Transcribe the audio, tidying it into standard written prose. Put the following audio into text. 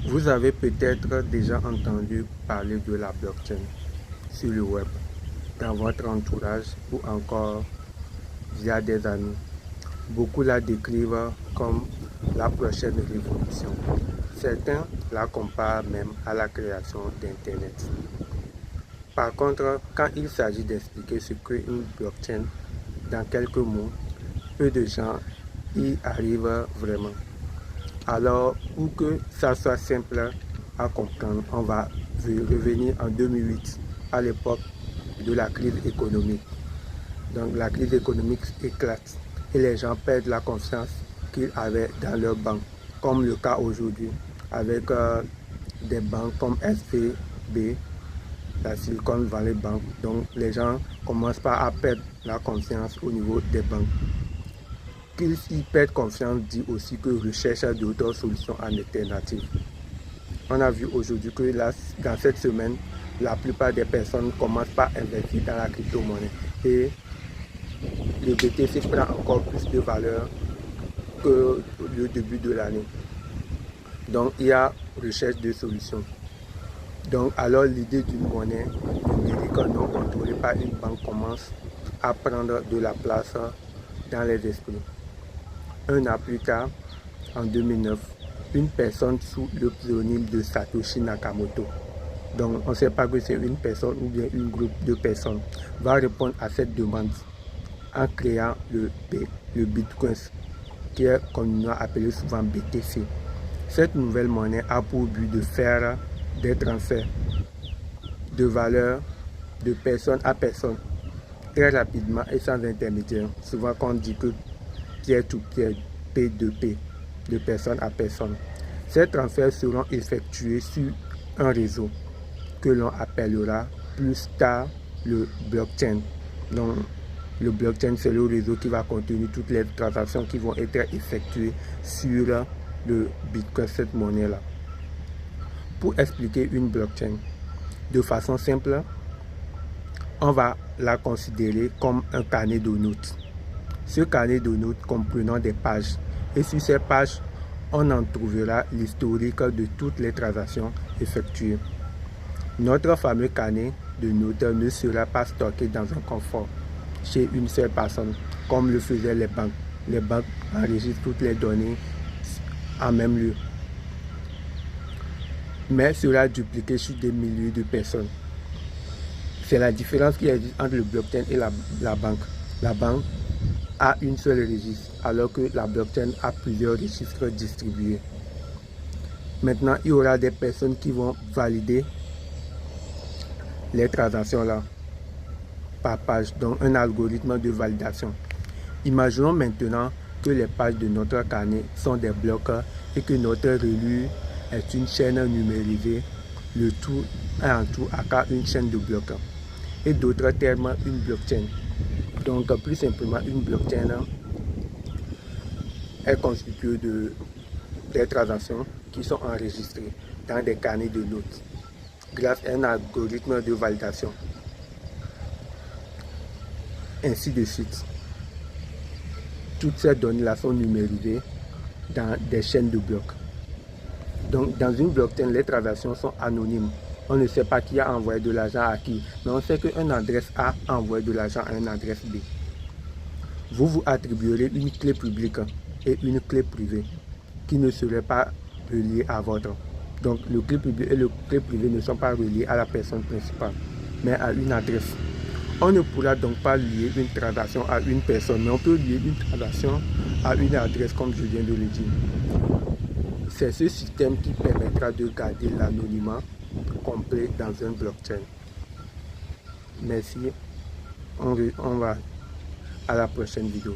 Vous avez peut-être déjà entendu parler de la blockchain sur le web, dans votre entourage ou encore via des amis. Beaucoup la décrivent comme la prochaine révolution. Certains la comparent même à la création d'Internet. Par contre, quand il s'agit d'expliquer ce qu'est une blockchain dans quelques mots, peu de gens y arrivent vraiment. Alors, pour que ça soit simple à comprendre, on va revenir en 2008, à l'époque de la crise économique. Donc la crise économique éclate et les gens perdent la confiance qu'ils avaient dans leurs banques, comme le cas aujourd'hui avec des banques comme SVB, la Silicon Valley Bank. Donc les gens commencent à perdre la confiance au niveau des banques. Qu'ils y perdent confiance dit aussi que recherchent d'autres solutions alternatives. On a vu aujourd'hui que dans cette semaine, la plupart des personnes commencent par investir dans la crypto-monnaie et le BTC prend encore plus de valeur que le début de l'année. Donc il y a recherche de solutions. Donc alors l'idée d'une monnaie numérique non contrôlée par une banque commence à prendre de la place dans les esprits. Un an plus tard, en 2009, une personne sous le pseudonyme de Satoshi Nakamoto, donc on ne sait pas que c'est une personne ou bien un groupe de personnes, va répondre à cette demande en créant le Bitcoin, qui est communément appelé souvent BTC. Cette nouvelle monnaie a pour but de faire des transferts de valeur de personne à personne très rapidement et sans intermédiaire. Souvent quand on dit que peer-to-peer, P2P, de personne à personne. Ces transferts seront effectués sur un réseau que l'on appellera plus tard le blockchain. Donc le blockchain, c'est le réseau qui va contenir toutes les transactions qui vont être effectuées sur le Bitcoin, cette monnaie-là. Pour expliquer une blockchain de façon simple, on va la considérer comme un carnet de notes. Ce carnet de notes comprenant des pages. Et sur ces pages, on en trouvera l'historique de toutes les transactions effectuées. Notre fameux carnet de notes ne sera pas stocké dans un coffre chez une seule personne, comme le faisaient les banques. Les banques enregistrent toutes les données en même lieu, mais sera dupliqué sur des milliers de personnes. C'est la différence qui existe entre le blockchain et la banque. La banque a une seule registre, alors que la blockchain a plusieurs registres distribués. Maintenant, il y aura des personnes qui vont valider les transactions là par page, donc un algorithme de validation. Imaginons maintenant que les pages de notre carnet sont des blocs et que notre relu est une chaîne numérisée, le tout est en tout à cas une chaîne de blocs. Et d'autres termes, une blockchain. Donc plus simplement, une blockchain est constituée des transactions qui sont enregistrées dans des carnets de notes grâce à un algorithme de validation. Ainsi de suite. Toutes ces données-là sont numérisées dans des chaînes de blocs. Donc dans une blockchain, les transactions sont anonymes. On ne sait pas qui a envoyé de l'argent à qui, mais on sait qu'une adresse A a envoyé de l'argent à une adresse B. Vous attribuerez une clé publique et une clé privée qui ne seraient pas reliées à votre. Donc le clé public et le clé privé ne sont pas reliés à la personne principale, mais à une adresse. On ne pourra donc pas lier une transaction à une personne, mais on peut lier une transaction à une adresse, comme je viens de le dire. C'est ce système qui permettra de garder l'anonymat complet dans un blockchain. Merci, on va à la prochaine vidéo.